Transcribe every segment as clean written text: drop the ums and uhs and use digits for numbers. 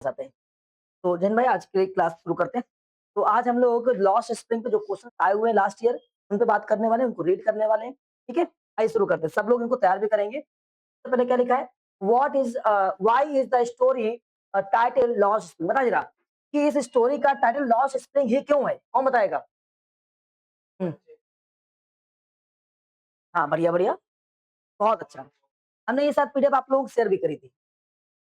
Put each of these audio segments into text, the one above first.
जाते हैं। तो जैन भाई आज की क्लास शुरू करते हैं। तो आज हम लोग लॉस्ट स्प्रिंग पे जो क्वेश्चन आए हुए हैं लास्ट ईयर, उन पे बात करने वाले हैं, उनको रीड करने वाले हैं। ठीक है? आइए शुरू करते हैं। सब लोग इनको तैयार भी करेंगे। सबसे पहले क्या लिखा है? Why is the story title lost spring? बता जरा कि इस स्टोरी का टाइटल लॉस्ट स्प्रिंग ही क्यों है? कौन बताएगा? हुँ, हाँ, बढ़िया, बढ़िया। बहुत अच्छा। हमने ये शायद पीडीएफ आप लोगों को शेयर भी करी थी।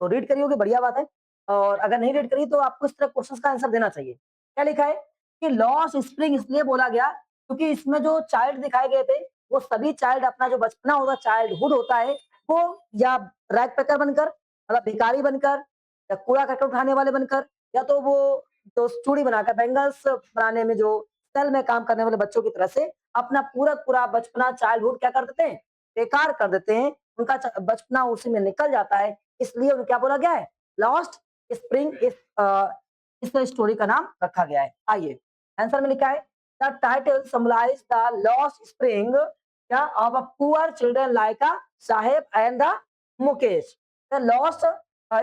तो रीड करी होगी, बढ़िया बात है। और अगर नहीं रीड करी तो आपको इस तरह क्वेश्चंस का आंसर देना चाहिए। क्या लिखा है कि लॉस्ट स्प्रिंग इसलिए बोला गया क्योंकि इसमें जो चाइल्ड दिखाए गए थे, वो सभी चाइल्ड अपना जो बचपना होता है, चाइल्डहुड होता है, वो या रैग पैकर बनकर, मतलब भिखारी बनकर, या कूड़ा करकट उठाने वाले बनकर, या तो वो जो चूड़ी बनाकर बैंगल्स बनाने में जो सेल में काम करने वाले बच्चों की तरह से अपना पूरा बचपना, चाइल्डहुड क्या कर देते हैं? बेकार कर देते हैं। उनका बचपना उसी में निकल जाता है। इसलिए उन्हें क्या बोला गया है? लॉस्ट स्प्रिंग इस स्टोरी का नाम रखा गया है। आइए आंसर में लिखा है the title symbolize the lost spring क्या of a poor children like a Saheb and the Mukesh. The lost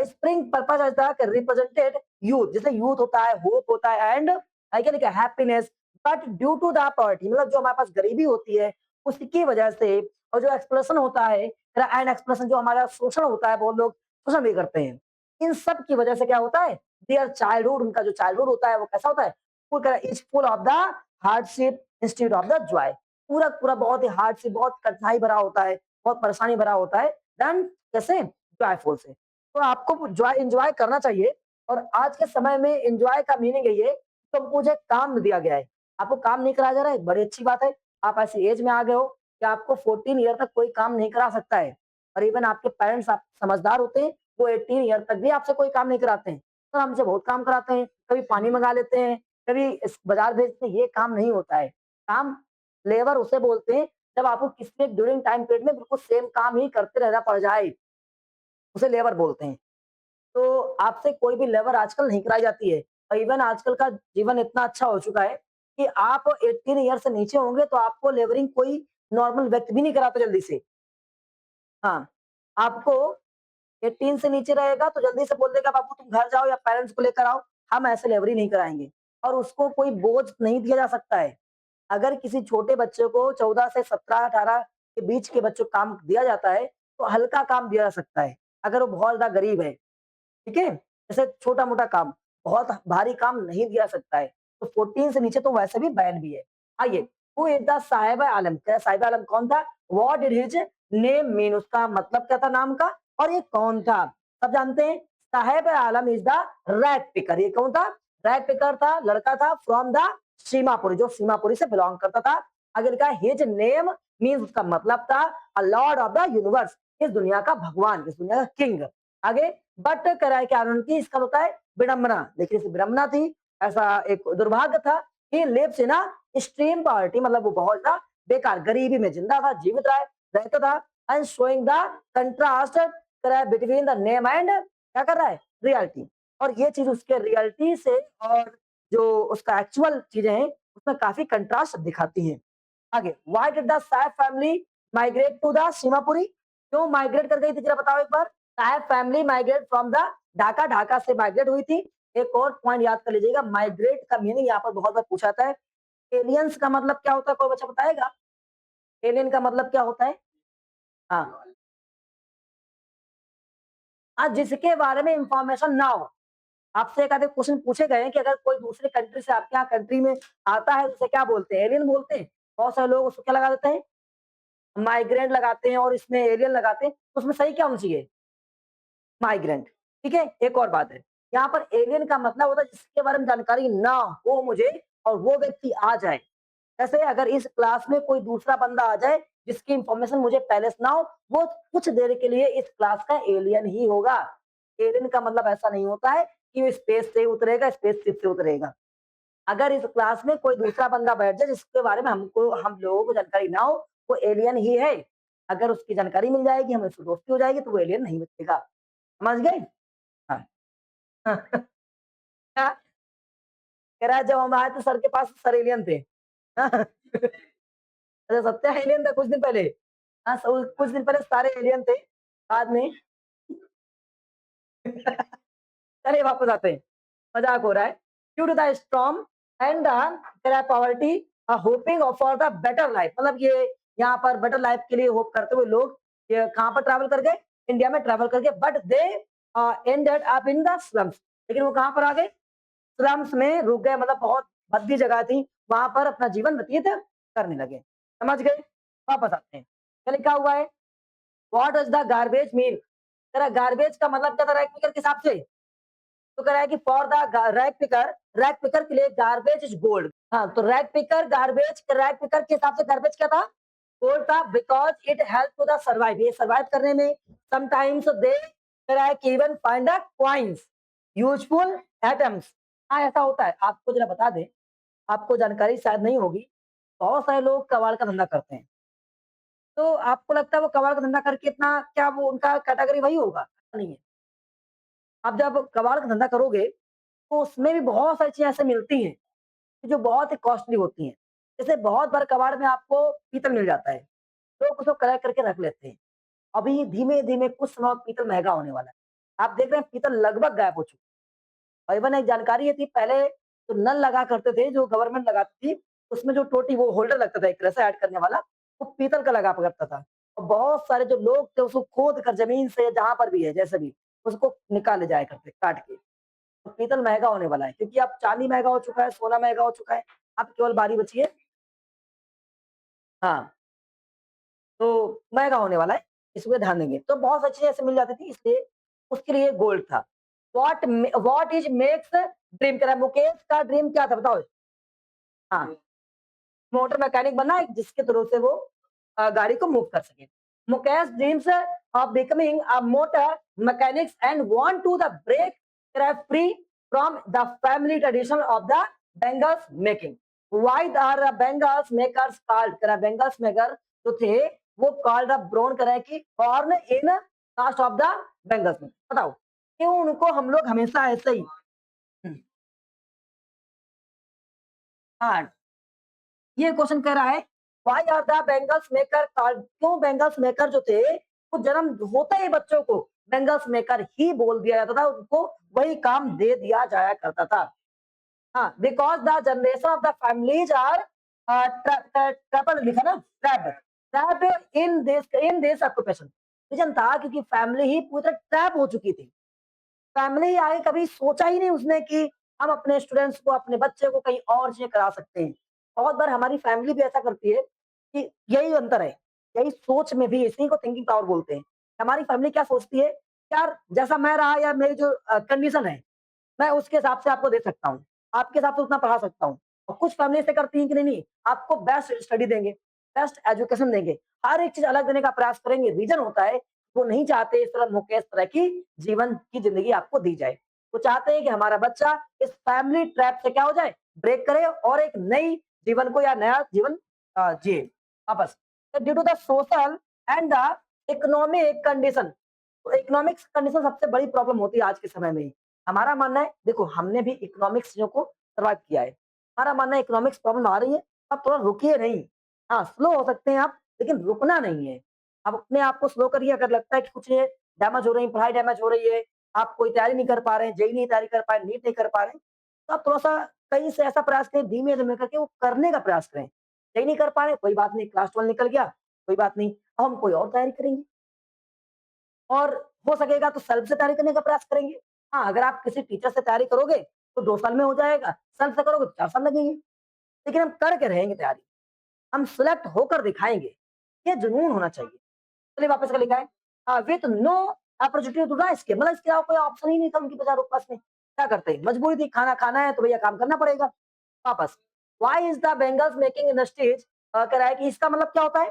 spring purpose is the represented youth, जैसे यूथ होता है, होप होता है, and I can happiness, but due to the poverty, मतलब जो हमारे पास गरीबी होती है उसकी वजह से, और जो एक्सप्रेशन होता है एंड एक्सप्रेशन, जो हमारा शोषण होता है, बहुत लोग शोषण भी करते हैं। इन सब की वजह से क्या होता है? देयर चाइल्डहुड, उनका जो चाइल्डहुड होता है वो कैसा होता है? Is full of the hardship instead of the Joy. पूरा बहुत ही हार्डशिप, बहुत कठिनाई भरा होता है, बहुत परेशानी भरा होता है, देन कैसे? जॉयफुल से। तो आपको जॉय एंजॉय करना चाहिए। और आज के समय में एंजॉय का मीनिंग है ये, तो मुझे काम दिया गया है, आपको काम नहीं कराया जा रहा है, बड़ी अच्छी बात है। आप ऐसी एज में आ गए हो कि आपको 14 ईयर तक कोई काम नहीं करा सकता है। और इवन आपके पेरेंट्स आप समझदार होते हैं, वो 18 ईयर तक भी आपसे कोई काम नहीं कराते हैं। तो हमसे बहुत काम कराते हैं, कभी पानी मंगा लेते हैं, कभी इस बाजार भेजते हैं, ये काम नहीं होता है। काम लेबर उसे बोलते हैं जब आपको किसी ड्यूरिंग टाइम पीरियड में बिल्कुल सेम काम ही करते रहना पड़ जाए, उसे लेबर बोलते हैं। तो आपसे कोई भी लेबर आजकल नहीं कराई जाती है। और इवन आजकल का जीवन इतना अच्छा हो चुका है कि आप 18 ईयर से नीचे होंगे तो आपको लेबरिंग कोई नॉर्मल व्यक्ति भी नहीं कराता जल्दी से। हाँ, आपको 18 से नीचे रहेगा तो जल्दी से बोल देगा बाबू तुम घर जाओ या पेरेंट्स को लेकर आओ, हम ऐसे लेबरी नहीं कराएँगे। और उसको कोई बोझ नहीं दिया जा सकता है। अगर किसी छोटे बच्चे को 14 से 17-18 के बीच के बच्चों को काम दिया जाता है, तो हल्का काम दिया जा सकता है, अगर वो बहुत ज़्यादा गरीब है। ठीक है? जैसे छोटा-मोटा काम, बहुत भारी काम नहीं दिया सकता है। तो 14 से नीचे तो वैसे भी बैन भी है। आइए, हू इज़ द साहिब आलम? क्या साहिब आलम कौन था? What did his name mean? उसका मतलब क्या था नाम का? और ये कौन था? सब जानते हैं, साहिब आलम इज़ द रैग पिकर। ये कौन था? रैग पिकर था, लड़का था फ्रॉम द सीमापुरी, जो सीमापुरी से बिलॉन्ग करता था। आगे लिखा है हिज नेम मीन्स, उसका मतलब था अ लॉर्ड ऑफ द यूनिवर्स, इस दुनिया का भगवान, इस दुनिया का किंग। आगे बट कराए क्या उनकी, इसका होता है विडंबना। देखिए इसे विडंबना थी, ऐसा एक दुर्भाग्य था कि lives in a extreme poverty, मतलब वो बहुत ज्यादा बेकार गरीबी में जिंदा था, जीवित रहा रहता था। एंड शोइंग द कंट्रास्ट कराए बिटवीन द नेम एंड क्या कर रहा है? रियलिटी। और ये चीज उसके रियलिटी से और जो उसका एक्चुअल चीजें हैं उसमें काफी कंट्रास्ट दिखाती हैं। आगे why did the Saheb family migrate to the Seemapuri? क्यों माइग्रेट कर गई थी जरा बताओ एक बार। Saheb family migrate from the Dhaka, Dhaka से माइग्रेट हुई थी। एक और पॉइंट याद कर लीजिएगा, माइग्रेट का मीनिंग यहाँ पर बहुत बार पूछा जाता है। एलियंस का मतलब क्या होता है, कोई बच्चा बताएगा? एलियन का मतलब क्या होता है? हाँ, जिसके बारे में इंफॉर्मेशन ना हो। आपसे एक आधे क्वेश्चन पूछे गए हैं कि अगर कोई दूसरे कंट्री से आपके यहाँ कंट्री में आता है तो उसे क्या बोलते हैं? एलियन बोलते हैं। बहुत सारे लोग उसको क्या लगा देते हैं? माइग्रेंट लगाते हैं और इसमें एलियन लगाते हैं। तो उसमें सही क्या होना चाहिए? माइग्रेंट। ठीक है? एक और बात है, यहाँ पर एलियन का मतलब होता है जिसके बारे में जानकारी ना हो मुझे, और वो व्यक्ति आ जाए। जैसे अगर इस क्लास में कोई दूसरा बंदा आ जाए जिसकी इंफॉर्मेशन मुझे पहले से ना हो, वो कुछ देर के लिए इस क्लास का एलियन ही होगा। एलियन का मतलब ऐसा नहीं होता है कि वो स्पेस से उतरेगा, स्पेसशिप से उतरेगा। अगर इस क्लास में कोई दूसरा बंदा बैठ जाए जिसके बारे में हम लोगों को जानकारी ना हो, वो एलियन ही है। अगर उसकी जानकारी मिल जाएगी, हमें उससे दोस्ती हो जाएगी, तो वो एलियन नहीं बचेगा। समझ गए? हाँ। क्या कह रहा है, जब हम आए तो सर के पास सर एलियन थे। हाँ। अच्छा, सत्या एलियन था कुछ दिन पहले। हाँ, कुछ दिन पहले सारे एलियन थे, बाद में चलिए वापस आते हैं, मज़ाक हो रहा है। Due to the storm and the poverty hoping for the better life, मतलब ये यहाँ पर बेटर लाइफ के लिए होप करते हुए लोग ये कहाँ पर ट्रैवल कर गए? इंडिया में ट्रैवल करके, but they ended up in the slums, लेकिन वो कहाँ पर आ गए? स्लम्स में रुक गए, मतलब बहुत भद्दी जगह थी, वहाँ पर अपना जीवन व्यतीत करने लगे। समझ गए? वापस आते हैं। क्या लिखा हुआ है? What does the garbage mean? कह रहा है गार्बेज का मतलब क्या था रैग पिकर के हिसाब से? तो कह रहा है कि फॉर द रैग पिकर के लिए गार्बेज इज गोल्ड। हाँ, तो रैग पिकर के हिसाब से गार्बेज क्या था? गोल्ड था, because it help to the survive, ये सर्वाइव करने में समटाइम्स दे कह रहा है कि even find the coins useful atoms. हाँ, ऐसा होता है। आपको ज़रा बता दें, आपको जानकारी शायद नहीं होगी, बहुत सारे लोग कबाड़ का धंधा करते हैं। तो आपको लगता है वो कबाड़ का धंधा करके इतना क्या वो उनका कैटेगरी वही होगा? ऐसा नहीं है। आप जब कबाड़ का धंधा करोगे, तो उसमें भी बहुत सारी चीज़ें ऐसे मिलती हैं, जो बहुत ही कॉस्टली होती हैं। जैसे बहुत बार कबाड़ में आपको पीतल मिल जाता है, लोग उसको कलेक्ट करके रख लेते हैं। अभी धीमे-धीमे कुछ समय बाद पीतल महँगा होने वाला है। आप देख रहे हैं पीतल लगभग गायब हो चुका है। और इवन एक जानकारी ये थी, पहले जो नल लगा करते थे, जो गवर्नमेंट लगाती थी, उसमें जो टोटी वो होल्डर लगता था एक तरह से ऐड करने वाला, वो पीतल का लगा करता था। और बहुत सारे जो लोग थे उसको खोद कर ज़मीन से जहाँ पर भी है, जैसे भी, उसको निकाले जाया करते काट के। तो पीतल महँगा होने वाला है, क्योंकि अब चांदी महँगा हो चुका है, सोना महँगा हो चुका है, अब केवल बारी बची है। हाँ, तो महँगा होने वाला है, इसमें ध्यान देंगे। तो बहुत सारी चीज़ें ऐसे मिल जाती थी, इसलिए उसके लिए गोल्ड था। व्हाट इज़ मेक्स ड्रीम, कह रहा है मुकेश का ड्रीम क्या था बताओ? हाँ, मोटर मैकेनिक बनना है जिसके थ्रू से वो गाड़ी को मूव कर सके। Mukesh dreams of becoming a motor mechanics and want to the break craft free from the family tradition of the bangles making. Why are bangles makers called, कह रहा बैंगल्स मेकर जो थे वो कॉल्ड द ब्रोन, कह रहा है कि born in caste of the bangles में। बताओ क्यों उनको हम लोग हमेशा ऐसे ही हाँ, ये क्वेश्चन कह रहा है why are the bangles maker called, क्यों बेंगल्स मेकर जो थे वो जन्म होते ही बच्चों को बेंगल्स मेकर ही बोल दिया जाता था, उनको वही काम दे दिया जाया करता था। हाँ, because the generation of the families are trapped, लिखा ना, trapped in this occupation. Reason था क्योंकि फैमिली ही पूरी तरह ट्रैप हो चुकी थी। फैमिली ही आगे कभी सोचा ही नहीं उसने कि हम अपने स्टूडेंट्स को, अपने बच्चे को कहीं और चीज़ें करा सकते हैं। बहुत बार हमारी फैमिली भी ऐसा करती है कि यही अंतर है, यही सोच में भी, इसी को थिंकिंग पावर बोलते हैं। हमारी फैमिली क्या सोचती है, यार जैसा मैं रहा या मेरी जो कंडीशन है, मैं उसके हिसाब से आपको दे सकता हूँ, आपके हिसाब से उतना पढ़ा सकता हूँ। और कुछ फैमिली ऐसे करती हैं कि नहीं, नहीं, आपको बेस्ट स्टडी देंगे, बेस्ट एजुकेशन देंगे, हर एक चीज़ अलग देने का प्रयास करेंगे। रीज़न होता है, वो नहीं चाहते इस तरह मुकेश तरह की जीवन की ज़िंदगी आपको दी जाए। वो चाहते हैं कि हमारा बच्चा इस फैमिली ट्रैप से क्या हो जाए, ब्रेक करे और एक नई जीवन को या नया जीवन जिए वापस। तो due to the social and the economic condition, तो इकोनॉमिक्स कंडीशन सबसे बड़ी प्रॉब्लम होती है आज के समय में। हमारा मानना है, देखो हमने भी इकोनॉमिक्स चीज़ों को सर्वाइव किया है। हमारा मानना है इकोनॉमिक्स प्रॉब्लम आ रही है, आप थोड़ा रुकिए नहीं। हाँ, स्लो हो सकते हैं आप, लेकिन रुकना नहीं है। आप अपने आप को स्लो करिए, अगर लगता है कि कुछ ये डैमेज हो रही है, पढ़ाई डैमेज हो रही है, आप कोई तैयारी नहीं कर पा रहे हैं, जेईई नहीं तैयारी कर पा रहे, नीट नहीं कर पा रहे हैं, तो आप थोड़ा-सा कहीं से ऐसा प्रयास करें, धीमे-धीमे करके वो करने का प्रयास करें। जेईई नहीं कर पा रहे, कोई बात नहीं, क्लास 12 निकल गया, कोई बात नहीं, अब हम कोई और तैयारी करेंगे। और हो सकेगा तो सेल्फ से तैयारी करने का प्रयास करेंगे। हाँ, अगर आप किसी टीचर से तैयारी करोगे, तो 2 साल में हो जाएगा, सेल्फ से करोगे तो 4 साल लगेंगे। लेकिन हम करके रहेंगे तैयारी, हम सिलेक्ट होकर दिखाएँगे, ये जुनून होना चाहिए। चलिए वापस का लिखा है with no opportunity to the skip, मतलब इसके अलावा कोई ऑप्शन ही नहीं था उनके पास में। क्या करते? मजबूरी थी, खाना खाना है तो भैया काम करना पड़ेगा। वापस, why is the bangles making industries कह रहा है कि इसका मतलब क्या होता है?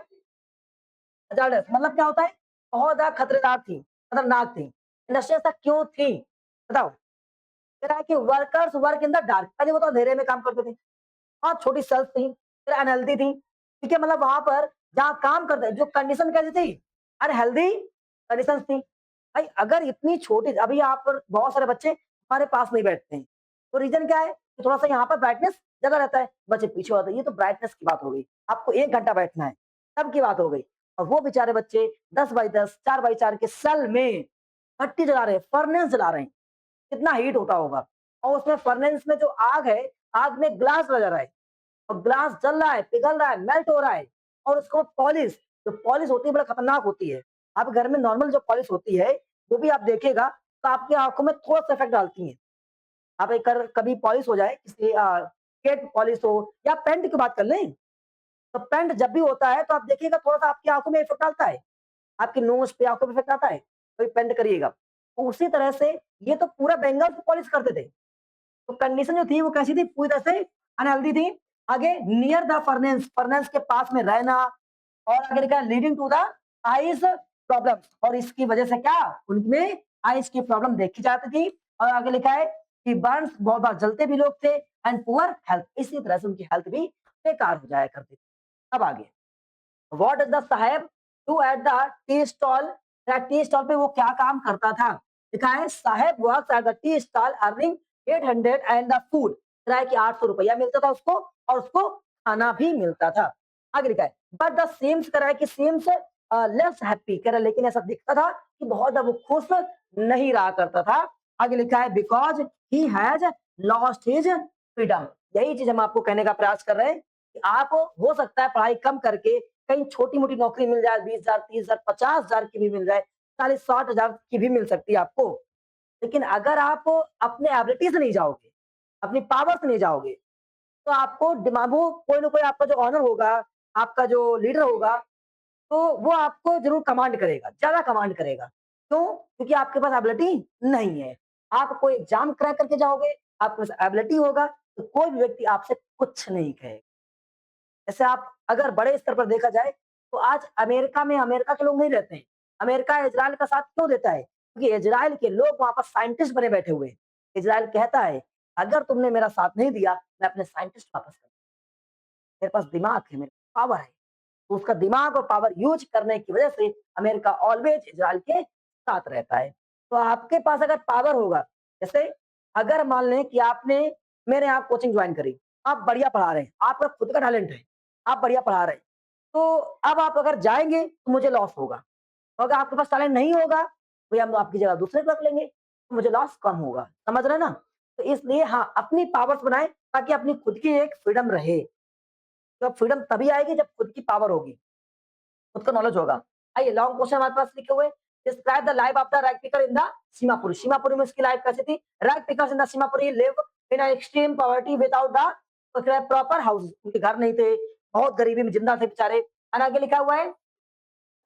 हज़ार्डस मतलब क्या होता है? बहुत ज़्यादा खतरनाक थी, खतरनाक थी। इंडस्ट्री ऐसा क्यों थी? बताओ? कह रहा है कि workers work in the dark, पहले वो तो अंधेरे में काम करते थे। बहुत छोटी सेल्स थी, फिर अनहेल्दी थी, ठीक है? मतलब वहाँ पर जहाँ काम करते हैं, जो कंडीशन कैसी थी? अनहेल्दी कंडीशंस थी। भाई अगर इतनी छोटी, अभी यहाँ पर बहुत सारे बच्चे हमारे पास नहीं बैठते हैं, तो रीज़न क्या है? कि थोड़ा-सा यहाँ पर ब्राइटनेस ज़्यादा रहता है, बच्चे पीछे होते हैं, ये तो ब्राइटनेस की बात हो गई। आपको 1 घंटा बैठना है, तब की बात हो गई। और वो बेचारे बच्चे 10 बाई 10, 4 बाई 4 के सेल में भट्टी जला रहे हैं, फर्नेस जला रहे हैं। कितना हीट होता होगा। और उसमें फर्नेस में जो आग है, आग में ग्लास लगा रहा है और ग्लास जल रहा है, पिघल रहा है, मेल्ट हो रहा है और उसको पॉलिश, जो पॉलिश होती है बड़ा खतरनाक होती है। आप घर में नॉर्मल जो पॉलिश होती है, वो भी आप देखिएगा तो आपकी आँखों में थोड़ा-सा इफेक्ट डालती है। आप एक कर कभी पॉलिश हो जाए किसी स्केट पॉलिश हो या पेंट की बात कर लें, तो पेंट जब भी होता है तो आप देखिएगा थोड़ा-सा आपकी आँखों में इफेक्ट डालता है। आपकी नोज़ पे आँखों पे इफेक्ट आता है, तो पेंट करिएगा। तो उसी तरह से ये तो पूरा बैंगल को पॉलिश करते थे। तो कंडीशन जो थी वो कैसी थी? पूरी तरह से अनहेल्दी थी। आगे नियर द फर्नेस, फर्नेस के पास में रहना और आगे लिखा है leading to the eyes problem और इसकी वजह से क्या? उनमें आईज़ की प्रॉब्लम देखी जाती थी और आगे लिखा है कि बर्न्स बहुत बार जलते भी लोग थे एंड पुअर हेल्थ इसी तरह से उनकी हेल्थ भी बेकार हो जाया करती थी। अब आगे what does the Saheb do at the tea stall? Tea stall पे वो क्या काम करता था? लिखा है Saheb works at the tea stall earning 800 and the food किराए की 800 रुपया मिलता था उसको और उसको खाना भी मिलता था। आगे लिखा है बट द सेम्स किराए की सेम्स लेस हैप्पी कह रहा लेकिन ऐसा दिखता था कि बहुत ज्यादा वो खुश नहीं रहा करता था। आगे लिखा है because he has lost his freedom. यही चीज हम आपको कहने का प्रयास कर रहे हैं कि आप हो सकता है पढ़ाई कम करके कहीं छोटी-मोटी नौकरी मिल जाए 20,000, 30,000, 50,000 की भी मिल जाए, 40-60,000 की भी मिल सकती है आपको। लेकिन अगर आप अपने एबिलिटी से नहीं जाओगे, अपनी पावर से नहीं जाओगे, तो आपको दिमागो कोई ना कोई आपका जो ओनर होगा, आपका जो लीडर होगा, तो वो आपको ज़रूर कमांड करेगा, ज़्यादा कमांड करेगा। क्यों? क्योंकि आपके पास एबिलिटी नहीं है। आप कोई एग्ज़ाम क्रैक करके जाओगे, आपके पास एबिलिटी होगा, तो कोई भी व्यक्ति आपसे कुछ नहीं कहेगा। जैसे आप अगर बड़े स्तर पर देखा जाए, तो आज अमेरिका में अमेरिका के लोग नहीं रहते हैं। अमेरिका इज़राइल का साथ क्यों देता है? क्योंकि इज़राइल के लोग वहाँ पर साइंटिस्ट बने बैठे हुए हैं। इज़राइल कहता है, अगर तुमने मेरा साथ नहीं दिया, मैं अपने साइंटिस्ट वापस कर मेरे पास दिमाग है, मेरे पास पावर है। तो उसका दिमाग और पावर यूज़ करने की वजह से अमेरिका ऑलवेज़ इज़राइल के साथ रहता है। तो आपके पास अगर पावर होगा, जैसे अगर मान लें कि आपने मेरे यहाँ कोचिंग जॉइन करी, आप बढ़िया पढ़ा रहे हैं, आपका खुद का टैलेंट है, आप बढ़िया पढ़ा रहे हैं। तो अब आप अगर जाएँगे तो मुझे लॉस होगा, और अगर आपके पास टैलेंट नहीं होगा, तो या हम आपकी जगह दूसरे को रख लेंगे, तो मुझे लॉस कम होगा। समझ रहे हैं ना? तो इसलिए हाँ, अपनी पावर्स बनाएँ ताकि अपनी खुद की एक फ्रीडम रहे। तो फ्रीडम तभी आएगी जब खुद की पावर होगी। खुद का नॉलेज होगा। आइए लॉन्ग क्वेश्चन हमारे पास लिखे हुए describe the life of the rag picker in the Seemapuri. Seemapuri में उसकी लाइफ कैसी थी? Rag pickers in the Seemapuri live in a extreme poverty without the proper house. उनके घर नहीं थे, बहुत गरीबी में जिंदा थे बेचारे। और आगे लिखा हुआ है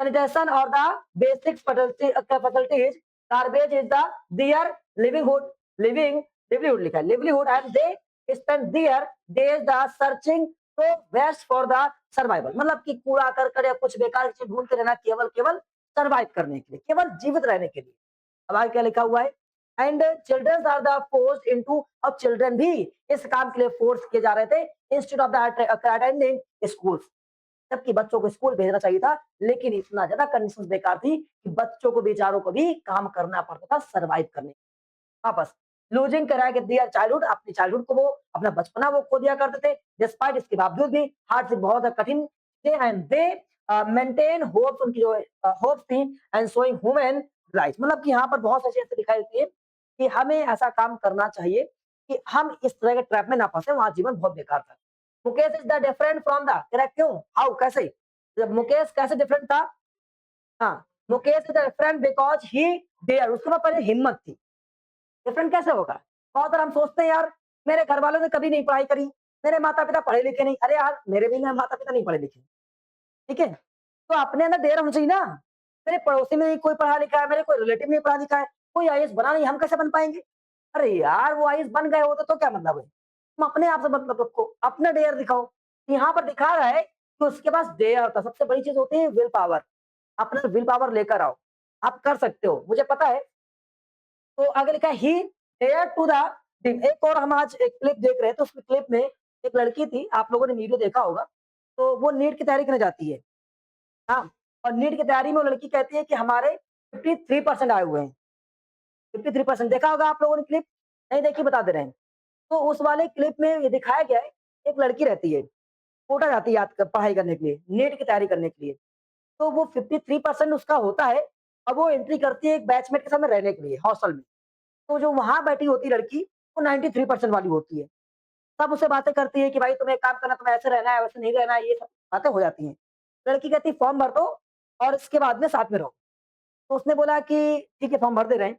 sanitation or the basic facilities garbage is the their livelihood living livelihood लिखा है livelihood and they spend their days the searching to best for the survival मतलब कि कूड़ा करकट या कुछ बेकार चीज ढूंढते रहना केवल केवल सरवाइव करने के लिए केवल जीवित रहने के लिए। अब आगे क्या लिखा हुआ है and children are the force into अब चिल्ड्रन भी इस काम के लिए फोर्स किए जा रहे थे instead of the attending school जबकि बच्चों को स्कूल भेजना चाहिए था लेकिन इतना ज्यादा कंडीशंस बेकार थी कि बच्चों को बेचारों को भी काम करना पड़ता था सरवाइव करने वापस लूजिंग करा के दिया चाइल्डहुड अपनी चाइल्डहुड को वो अपना बचपना वो खो दिया करते थे डिस्पाइट इसके बावजूद भी हार्ट से बहुत कठिन थे एंड दे मेंटेन होप्स उनकी जो होप्स थी एंड शोइंग ह्यूमन राइट्स मतलब कि यहाँ पर बहुत सारी चीजें दिखाई देती है कि हमें ऐसा काम करना चाहिए कि हम इस तरह के ट्रैप में ना फंसे वहां जीवन बहुत बेकार था। Mukesh is the different from the correct क्यों हाउ कैसे जब मुकेश कैसे डिफरेंट था। हाँ Mukesh is different because he dare उसके पास पहले हिम्मत थी। डिफरेंट कैसे होगा? बहुत बार हम सोचते हैं यार मेरे घर वालों ने कभी नहीं पढ़ाई करी, मेरे माता पिता पढ़े लिखे नहीं, अरे यार मेरे भी ना माता पिता नहीं पढ़े लिखे, ठीक है? तो अपने अंदर डेयर होना चाहिए ना। मेरे पड़ोसी में नहीं कोई पढ़ा लिखा है, मेरे कोई रिलेटिव नहीं पढ़ा लिखा है, कोई आईएएस बना नहीं, हम कैसे बन पाएंगे? अरे यार वो आईएएस बन गए होते तो क्या मतलब है? तुम अपने आप से मतलब रखो, अपना डेयर दिखाओ। यहाँ पर दिखा रहा है कि उसके पास डेयर था, सबसे बड़ी चीज होती है विल पावर। अपना विल पावर लेकर आओ, आप कर सकते हो, मुझे पता है। तो आगे लिखा है he dare to the dream. एक और हम आज एक क्लिप देख रहे हैं तो उस क्लिप में एक लड़की थी, आप लोगों ने वीडियो देखा होगा, तो वो नीट की तैयारी करने जाती है। हाँ, और नीट की तैयारी में वो लड़की कहती है कि हमारे 53% आए हुए हैं। 53% देखा होगा आप लोगों ने क्लिप? नहीं देखी बता दे रहे हैं। तो उस वाले क्लिप में ये दिखाया गया है, एक लड़की रहती है, कोटा जाती है पढ़ाई करने के लिए, नीट की तैयारी करने के लिए। तो वो 53% उसका होता है, अब वो एंट्री करती है एक बैचमेट के साथ में रहने के लिए हॉस्टल में। तो जो वहाँ बैठी होती लड़की, वो 93% वाली होती है। सब उससे बातें करती है कि भाई तुम्हें एक काम करना, तुम्हें ऐसे रहना है, वैसे नहीं रहना है, ये सब बातें हो जाती हैं। लड़की कहती है फॉर्म भर दो और इसके बाद में साथ में रहो। तो उसने बोला कि ठीक है फॉर्म भर दे रहे हैं।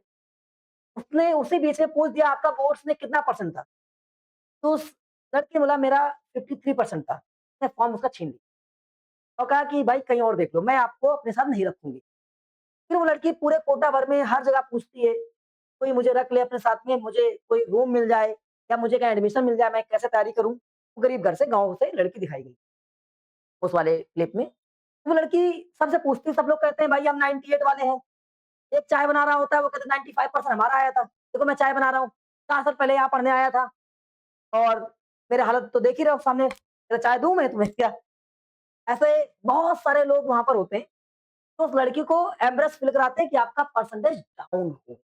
उसने उसी बीच में पूछ दिया आपका बोर्ड्स में कितना परसेंट था? तो उस लड़की ने बोला मेरा 53% था। उसने फॉर्म उसका छीन लिया और कहा कि भाई कहीं और देख लो, मैं आपको अपने साथ नहीं रखूँगी। फिर वो लड़की पूरे कोटा भर में हर जगह पूछती है, कोई मुझे रख ले अपने साथ में, मुझे कोई रूम मिल जाए या मुझे कहीं एडमिशन मिल जाए, मैं कैसे तैयारी करूँ? वो गरीब घर से गाँव से लड़की दिखाई गई उस वाले क्लिप में। वो लड़की सबसे पूछती है, सब लोग कहते हैं भाई हम 98 वाले हैं। एक चाय बना रहा होता है, वो कहते हैं 95% हमारा आया था। देखो मैं चाय बना रहा हूँ, 4 साल पहले यहाँ पढ़ने आया था और मेरी हालत तो देख ही रहे हो सामने, तेरा चाय दूँ मैं तुम्हें क्या? ऐसे बहुत सारे लोग वहाँ पर होते हैं, तो उस लड़की को एम्ब्रेस फ़ील कराते हैं कि आपका परसेंटेज डाउन हो,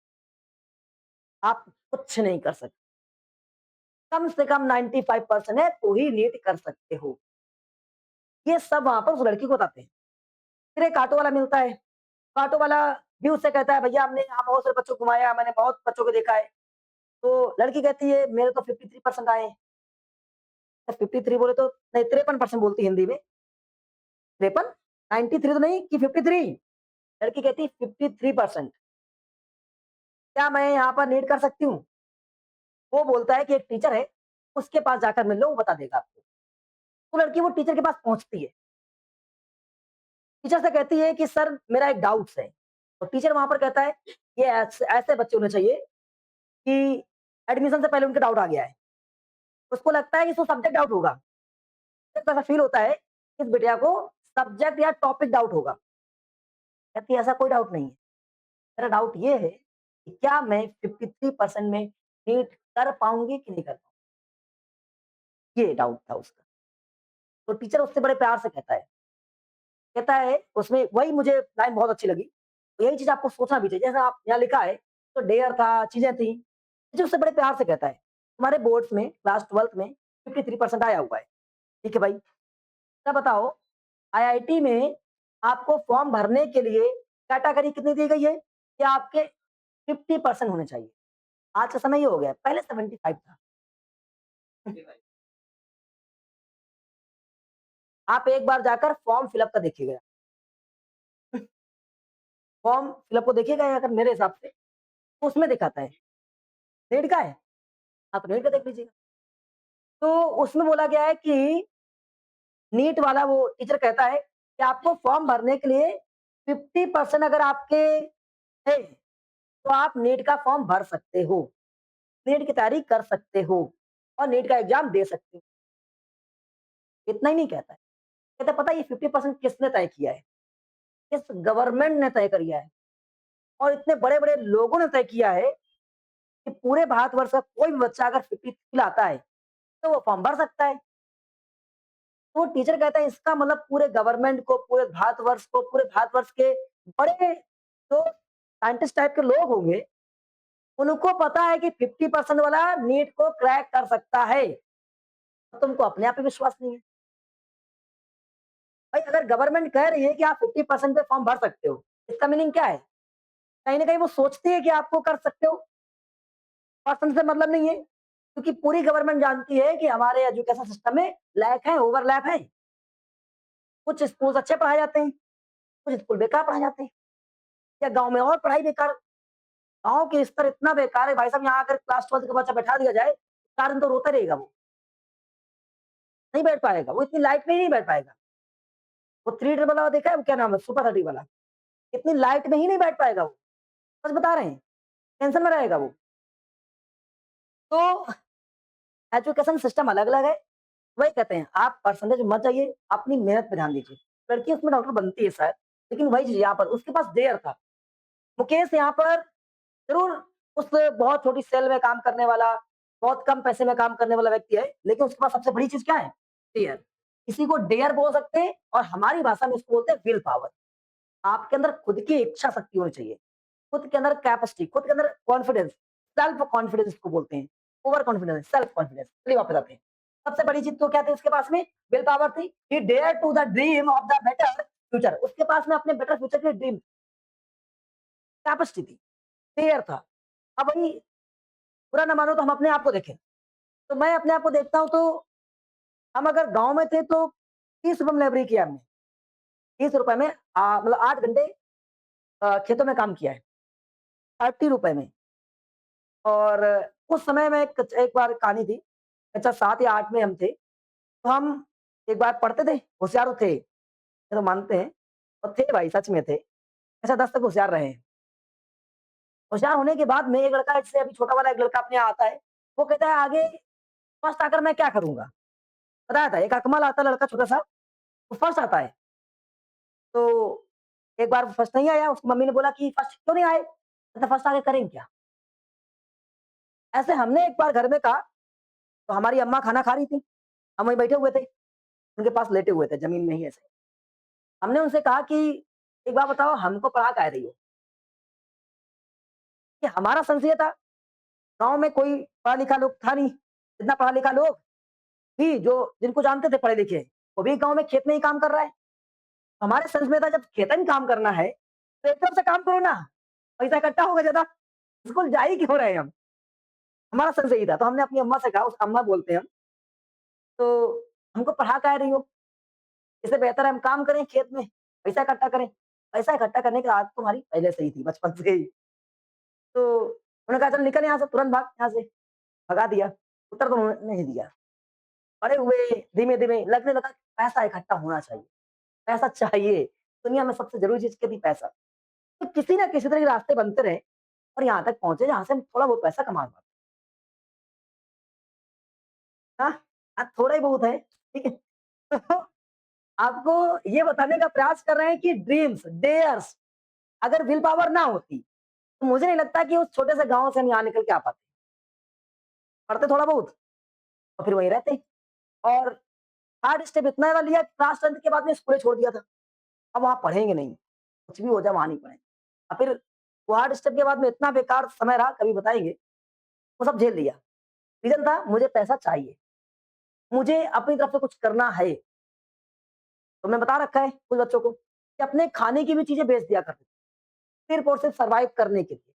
आप कुछ नहीं कर सकते। कम से कम 95% है तो ही नीट कर सकते हो। ये सब वहाँ पर उस लड़की को बताते हैं। फिर एक ऑटो वाला मिलता है, ऑटो वाला भी उससे कहता है भैया हमने यहाँ बहुत सारे बच्चों को घुमाया, मैंने बहुत बच्चों को देखा है। तो लड़की कहती है मेरे तो 53% आए हैं। 53 बोले तो नहीं 53% बोलती है हिंदी में। 53? 93 तो नहीं कि 53? लड़की कहती है 53%। क्या मैं यहाँ पर नीट कर सकती हूँ? वो बोलता है कि एक टीचर है, उसके पास जाकर मिल लो, वो बता देगा आपको। तो लड़की वो टीचर के पास पहुँचती है। टीचर से कहती है कि सर मेरा एक डाउट्स है। तो टीचर वहाँ पर कहता है ये ऐसे ऐसे बच्चे होने चाहिए कि एडमिशन से पहले उनका डाउट आ गया है। उसको लगता है कि इसको सब्जेक्ट डाउट होगा। तो ऐसा फील होता है कि इस बिटिया को सब्जेक्ट या टॉपिक डाउट होगा। कहती है ऐसा कोई डाउट नहीं है। मेरा डाउट ये है कि क्या मैं 53% में नीट कर पाऊँगी कि नहीं कर पाऊँगी? ये डाउट था उसका। तो टीचर उससे बड़े प्यार से कहता है उसमें वही मुझे लाइन बहुत अच्छी लगी। तो यही चीज़ आपको सोचना भी चाहिए। जैसा आप यहाँ लिखा है तो डेयर था, चीज़ें थी। टीचर उससे बड़े प्यार से कहता है, तुम्हारे बोर्ड्स में क्लास 12th में 53% आया हुआ है। ठीक है भाई। अब बताओ आईआईटी में आपको फॉर्म भरने के लिए कैटेगरी कितनी दी गई है कि आपके 50% होने चाहिए। आज का समय ये हो गया है, पहले 75 था। आप एक बार जाकर फॉर्म फिलअप का देखिएगा। फॉर्म फिलअप को देखिएगा अगर मेरे हिसाब से, तो उसमें दिखाता है, नीट का है? हाँ, तो नीट का देख लीजिएगा। तो उसमें बोला गया है कि नीट वाला वो टीचर कहता है कि आपको फॉर्म भरने के लिए 50% अगर आपके है, तो आप नीट का फॉर्म भर सकते हो, नीट की तैयारी कर सकते हो और नीट का एग्ज़ाम दे सकते हो। इतना ही नहीं कहता है, कहता है पता है ये 50% किसने तय किया है? किस गवर्नमेंट ने तय किया है और इतने बड़े-बड़े लोगों ने तय किया है कि पूरे भारतवर्ष का कोई भी बच्चा अगर 53 लाता है, तो वो फॉर्म भर सकता है। तो टीचर कहता है इसका मतलब पूरे गवर्नमेंट को, पूरे भारतवर्ष को, पूरे भारतवर्ष के बड़े जो साइंटिस्ट टाइप के लोग होंगे, उनको पता है कि 50% वाला नीट को क्रैक कर सकता है। तो तुमको अपने आप पे विश्वास नहीं है। भाई अगर गवर्नमेंट कह रही है कि आप 50% पे फॉर्म भर सकते हो, इसका मीनिंग क्या है? कहीं न कहीं वो सोचती है कि आपको कर सकते हो, परसेंट से मतलब नहीं है। क्योंकि पूरी गवर्नमेंट जानती है कि हमारे एजुकेशन सिस्टम में लैक है, ओवरलैप है। कुछ स्कूल्स अच्छे पढ़ाए जाते हैं, कुछ स्कूल बेकार पढ़ाए जाते हैं। या गाँव में और पढ़ाई बेकार। गाँव के स्तर इतना बेकार है भाई साहब यहाँ अगर क्लास 12 का बच्चा बैठा दिया जाए, 4 दिन तो रोता रहेगा वो, नहीं बैठ पाएगा, वो इतनी लाइट में ही नहीं बैठ पाएगा। वो 3 टेबल वाला देखा है वो क्या नाम है सुपर 30 वाला, इतनी लाइट में ही नहीं बैठ पाएगा वो, सच बता रहे हैं, टेंशन में रहेगा वो। तो एजुकेशन सिस्टम अलग-अलग है, वही कहते हैं आप परसेंटेज मत जाइए, अपनी मेहनत पे ध्यान दीजिए। लड़की उसमें डॉक्टर बनती है शायद, लेकिन वही चीज़ यहाँ पर उसके पास डेयर था। मुकेश यहाँ पर ज़रूर उस बहुत छोटी सेल में काम करने वाला, बहुत कम पैसे में काम करने वाला व्यक्ति है, लेकिन उसके पास सबसे बड़ी चीज़ क्या है? डेयर। इसी को डेयर बोल सकते हैं और हमारी भाषा में इसको बोलते हैं विल पावर। आपके अंदर खुद की इच्छा शक्ति होनी चाहिए, खुद के अंदर कैपेसिटी, खुद के अंदर कॉन्फिडेंस, सेल्फ कॉन्फिडेंस इसको बोलते हैं। Over confidence, self confidence. चलिए वापस आते हैं। सबसे बड़ी चीज़ तो क्या थी उसके पास में? विल पावर थी। He dare to the dream of the better future. उसके पास में अपने बेटर फ्यूचर के लिए ड्रीम कैपेसिटी थी, डेयर था। अब वही बुरा ना मानो तो हम अपने आप को देखें। तो मैं अपने आप को देखता हूँ तो हम अगर गाँव में थे तो ₹30 में लेबरी किया हमने। ₹30 में मतलब 8 घंटे खेतों में काम किया है, ₹30 में। और उस समय में एक बार कहानी थी, कक्षा 7 या 8 में हम थे, तो हम एक बार पढ़ते थे, होशियार थे, ये तो मानते हैं और थे भाई सच में थे। कक्षा 10 तक होशियार रहे हैं। होशियार होने के बाद में एक लड़का जैसे अभी छोटा वाला एक लड़का अपने यहाँ आता है, वो कहता है आगे फर्स्ट आकर मैं क्या करूँगा? बताया था एक अकमल आता है लड़का छोटा-सा, वो फर्स्ट आता है। तो एक बार फर्स्ट नहीं आया, उसकी मम्मी ने बोला कि फर्स्ट क्यों नहीं आए? कहता फर्स्ट आके करेंगे क्या? ऐसे हमने एक बार घर में कहा, तो हमारी अम्मा खाना खा रही थी, हम वहीं बैठे हुए थे, उनके पास लेटे हुए थे ज़मीन में ही ऐसे। हमने उनसे कहा कि एक बात बताओ हमको पढ़ा काहे रही हो? कि हमारा सेंस ये था, गाँव में कोई पढ़ा-लिखा लोग था नहीं, इतना पढ़ा-लिखा लोग भी जो जिनको जानते थे पढ़े-लिखे, वो भी गाँव में खेत में ही काम कर रहा है। हमारे सेंस में था जब खेतन में काम करना है, तो एकदम से काम करो ना, पैसा इकट्ठा होगा ज़्यादा, स्कूल जा ही क्यों रहे हैं हम? हमारा सेंस यही था, तो हमने अपनी अम्मा से कहा, उस अम्मा बोलते हैं हम, तो हमको पढ़ा काहे रही हो? इससे बेहतर है हम काम करें खेत में, पैसा इकट्ठा करें। पैसा इकट्ठा करने की आदत तुम्हारी पहले से ही थी, बचपन से ही। तो उन्होंने कहा चल निकल यहाँ से, तुरंत भाग यहाँ से, भगा दिया। उत्तर तो उन्होंने नहीं दिया। बड़े हुए, धीमे-धीमे लगने लगा कि पैसा इकट्ठा होना चाहिए, पैसा चाहिए। दुनिया में सबसे ज़रूरी चीज़ क्या थी? पैसा। तो किसी न किसी तरह के रास्ते बनते रहे और यहाँ तक पहुँचे जहाँ से हम थोड़ा बहुत पैसा कमा पाते। हाँ, थोड़ा ही बहुत है, ठीक है? तो आपको ये बताने का प्रयास कर रहे हैं कि ड्रीम्स, डेयर्स अगर विल पावर ना होती, तो मुझे नहीं लगता कि उस छोटे से गाँव से हम यहाँ निकल के आ पाते। पढ़ते थोड़ा बहुत और फिर वहीं रहते और हार्ड स्टेप इतना ज़्यादा लिया कि क्लास 10th के बाद में स्कूल ही छोड़ दिया था। अब वहाँ पढ़ेंगे नहीं, कुछ भी हो जाए वहाँ नहीं पढ़ेंगे। और फिर वो हार्ड स्टेप के बाद में इतना बेकार समय रहा, कभी बताएँगे, वो सब झेल लिया। रीज़न था मुझे पैसा चाहिए, मुझे अपनी तरफ से कुछ करना है। तो मैं बता रखा है कुछ बच्चों को कि अपने खाने की भी चीज़ें बेच दिया करते थे, सिर्फ़ और सिर्फ़ सर्वाइव करने के लिए।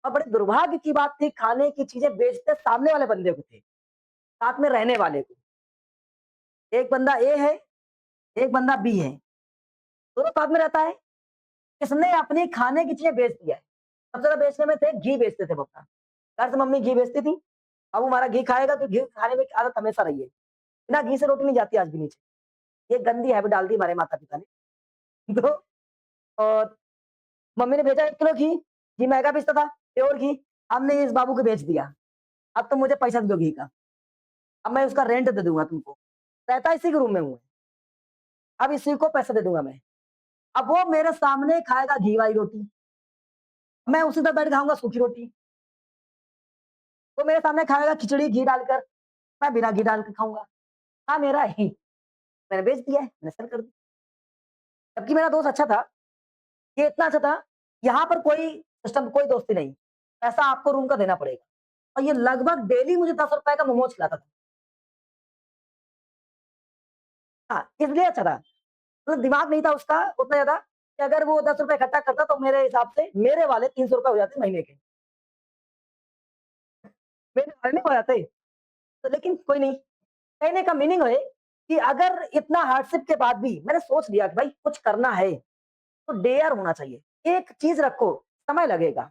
और बड़े दुर्भाग्य की बात थी खाने की चीज़ें बेचते सामने वाले बंदे को थे, साथ में रहने वाले को। एक बंदा ए है, एक बंदा बी है, दोनों साथ में रहता है। किसने अपनी खाने की चीज़ें बेच दिया है। सबसे ज़्यादा बेचने में थे, घी बेचते थे वो अपना। घर से मम्मी घी बेचती थी, अब हमारा घी खाएगा तो घी खाने में आदत हमेशा रही है। बिना घी से रोटी नहीं जाती आज भी नीचे। ये गंदी हैबिट डाल दी हमारे माता-पिता ने। तो और मम्मी ने भेजा 1 किलो घी, घी महँगा बेचता था, प्योर घी, हमने इस बाबू को बेच दिया। अब तुम मुझे पैसा दे दो घी का, अब मैं उसका रेंट दे दूँगा तुमको। रहता इसी के रूम में हूँ, अब इसी को पैसा दे दूँगा मैं। अब वो मेरे सामने खाएगा घी वाली रोटी, मैं उसी तरह बैठ के खाऊँगा सूखी रोटी। वो मेरे सामने खाएगा खिचड़ी घी डालकर, मैं बिना घी डाल के खाऊँगा। हाँ, मेरा ही, मैंने बेच दिया है, मैंने सेल कर दिया। जबकि मेरा दोस्त अच्छा था, ये इतना अच्छा था, यहाँ पर कोई सिस्टम कोई दोस्ती नहीं, पैसा आपको रूम का देना पड़ेगा। और ये लगभग डेली मुझे ₹10 का मोमोज़ खिलाता था। हाँ, इसलिए अच्छा था। मतलब दिमाग नहीं था उसका उतना ज़्यादा कि अगर वो ₹10 इकट्ठा करता तो मेरे हिसाब से मेरे वाले ₹300 हो जाते महीने के। मेरे वाले नहीं हो जाते। तो लेकिन कोई नहीं, कहने का मीनिंग है कि अगर इतना हार्डशिप के बाद भी मैंने सोच लिया कि भाई कुछ करना है, तो डेयर होना चाहिए। एक चीज़ रखो, समय लगेगा,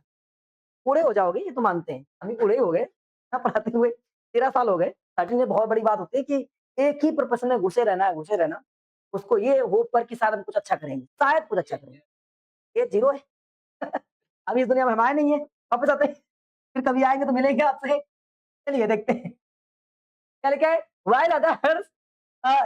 बूढ़े हो जाओगे ये तो मानते हैं। हम भी बूढ़े ही हो गए, पढ़ाते हुए 13 साल हो गए। स्टार्टिंग में बहुत बड़ी बात होती है कि एक ही प्रोफ़ेशन में घुसे रहना है, घुसे रहना। उसको ये होप पर कि शायद हम कुछ अच्छा करेंगे, शायद कुछ अच्छा करेंगे। ये ज़ीरो है। अभी इस दुनिया में हम आए नहीं है, वापस आते हैं, फिर कभी आएँगे तो मिलेंगे आपसे। चलिए देखते हैं। क्या लिखा है? व्हाइल अदर्स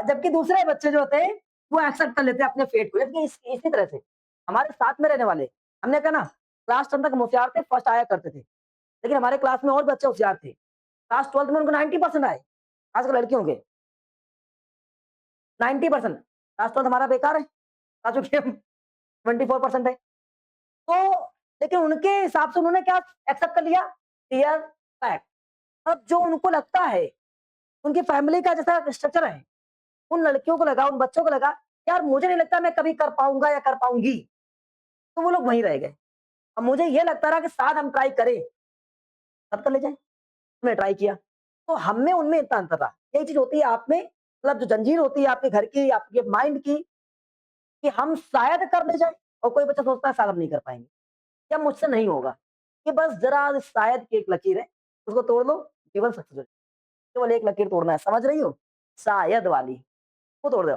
जबकि दूसरे बच्चे जो होते हैं, वो एक्सेप्ट कर लेते हैं अपने फेट को। लेकिन इसी तरह से हमारे साथ में रहने वाले, हमने कहा ना क्लास 10 तक हम होशियार थे, फर्स्ट आया करते थे। लेकिन हमारे क्लास में और बच्चे होशियार थे। क्लास 12th में उनको 90% आए, खासकर लड़कियों के 90%। क्लास 12th हमारा बेकार है, चूँकि हम 24% है। तो लेकिन उनके हिसाब से उन्होंने क्या एक्सेप्ट कर लिया? Dear fact. अब जो उनको लगता है, उनकी फैमिली का जैसा स्ट्रक्चर है, उन लड़कियों को लगा, उन बच्चों को लगा, यार मुझे नहीं लगता मैं कभी कर पाऊँगा या कर पाऊँगी, तो वो लोग वहीं रह गए। अब मुझे ये लगता रहा कि शायद हम ट्राई करें, तब कर ले जाए। हमने ट्राई किया, तो हम में उनमें इतना अंतर रहा। यही चीज़ होती है आप में मतलब जो जंजीर होती है आपके घर की, आपके माइंड की कि हम शायद कर ले जाएँ और कोई बच्चा सोचता है शायद हम नहीं कर पाएँगे या मुझसे नहीं होगा। ये बस ज़रा शायद की एक लकीर है, उसको तोड़ लो, जीवन सक्सेस हो जाए। केवल एक लकीर तोड़ना है, समझ रही हो? शायद वाली, वो तोड़ दो,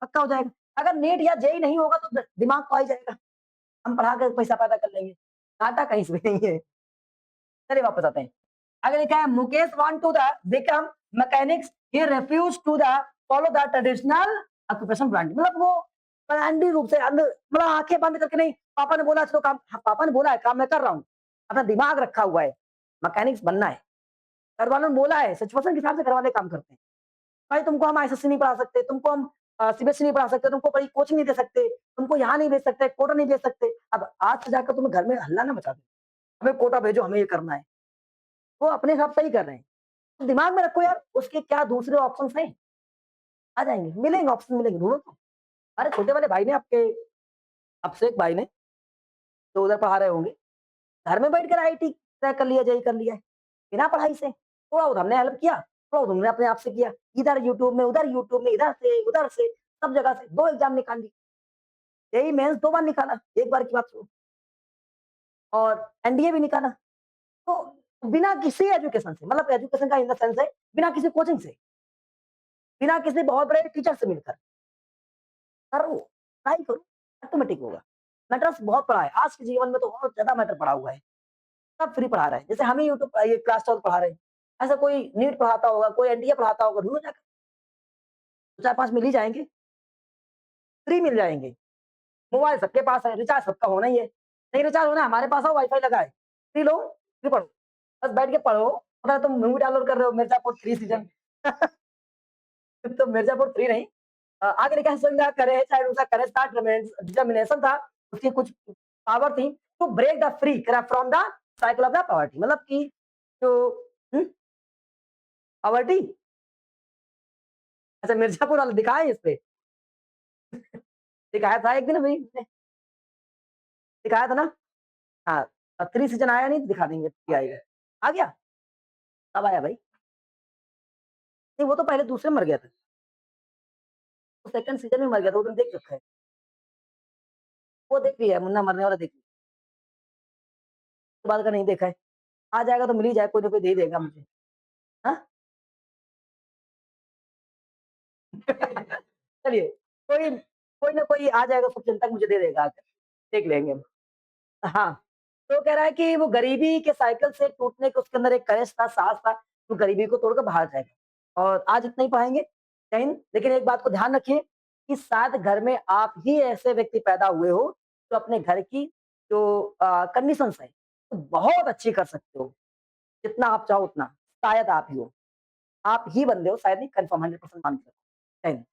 पक्का हो जाएगा। अगर नीट या जेईई नहीं होगा तो दिमाग तो आ ही जाएगा, हम पढ़ा कर पैसा पैदा कर लेंगे। घाटा कहीं से भी नहीं है। चलिए वापस आते हैं। आगे लिखा है Mukesh want to the become mechanics he refuse to the follow the traditional occupation brand मतलब वो ब्रांडी रूप से मतलब आंखें बंद करके नहीं पापा ने बोला चलो काम हाँ, पापा ने बोला है काम मैं कर रहा हूँ अपना दिमाग रखा हुआ है मैकेनिक्स बनना है घर वालों ने बोला है सिचुएशन के हिसाब से घर वाले काम करते हैं भाई तुमको हम आईएसएससी नहीं पढ़ा सकते तुमको हम सीबीएसई नहीं पढ़ा सकते तुमको बड़ी कोचिंग नहीं दे सकते तुमको यहाँ नहीं भेज सकते कोटा नहीं भेज सकते अब आज से जाकर तुम्हें घर में हल्ला ना मचा दे हमें कोटा भेजो हमें ये करना है वो अपने हिसाब से ही कर रहे हैं तो दिमाग में रखो यार उसके क्या दूसरे ऑप्शन हैं आ जाएंगे मिलेंगे ऑप्शन मिलेंगे ढूंढो तो अरे छोटे वाले भाई ने आपके आपसे एक भाई ने जो उधर पढ़ा रहे होंगे घर में बैठ कर आईटी क्रैक कर लिया जेई कर लिया है बिना पढ़ाई से थोड़ा बहुत हमने हेल्प किया थोड़ा बहुत उन्होंने अपने आप से किया इधर यूट्यूब में इधर से सब जगह से 2 एग्जाम निकाल ली जेईई मेंस 2 बार निकाला एक बार की बात छोड़ो और एनडीए भी निकाला तो बिना किसी एजुकेशन से मतलब एजुकेशन का इन द सेंस है बिना किसी कोचिंग से बिना किसी बहुत बड़े टीचर से मिलकर करो ट्राई करो ऑटोमेटिक होगा मैटर्स बहुत पड़ा है आज के जीवन में तो बहुत ज्यादा मैटर पड़ा हुआ है सब फ्री पढ़ा रहे हैं जैसे हम ही यूट्यूब ये क्लास 12 पढ़ा रहे हैं ऐसा कोई नीट पढ़ाता होगा कोई एनडीए पढ़ाता होगा ढूंढो जाकर 4-5 मिल ही जाएंगे फ्री मिल जाएंगे मोबाइल सबके पास है रिचार्ज सबका होना ही है नहीं रिचार्ज होना है, हमारे पास आओ वाईफाई लगा है फ्री लो फ्री पढ़ो बस बैठ के पढ़ो पता तुम मूवी डाउनलोड कर रहे हो मिर्जापुर 3 सीजन तो मिर्जापुर 3 नहीं आगे लिखा है संगा करे चाहे उसका करे स्टार्ट डिटर्मिनेशन था उसकी कुछ पावर थी to break the free from the cycle of the poverty मतलब कि जो पॉवर्टी अच्छा मिर्जापुर वाला दिखाया है इस पे दिखाया था एक दिन अभी दिखाया था ना हाँ अब 3 सीजन आया नहीं तो दिखा देंगे क्या आएगा आ गया कब आया भाई नहीं वो तो पहले दूसरे में मर गया था वो सेकंड सीजन में मर गया था वो तुम देख रखा है वो देख लिया है मुन्ना मरने वाला देख लिया उसके बाद का नहीं देखा है आ जाएगा तो मिल ही जाए कोई ना कोई दे ही देगा मुझे हाँ चलिए कोई कोई ना कोई आ जाएगा सब चिंतक मुझे दे देगा आकर देख लेंगे हम हाँ तो कह रहा है कि वो गरीबी के साइकिल से टूटने के उसके अंदर एक करेज था साहस था तो गरीबी को तोड़कर बाहर जाएगा और आज इतना ही पढ़ाएंगे जय हिंद लेकिन एक बात को ध्यान रखिए कि शायद घर में आप ही ऐसे व्यक्ति पैदा हुए हो जो अपने घर की जो कंडीशन है तो बहुत अच्छी कर सकते हो जितना आप चाहो उतना शायद आप ही हो आप ही बंदे हो शायद नहीं कंफर्म 100% मान सकते हो जय हिंद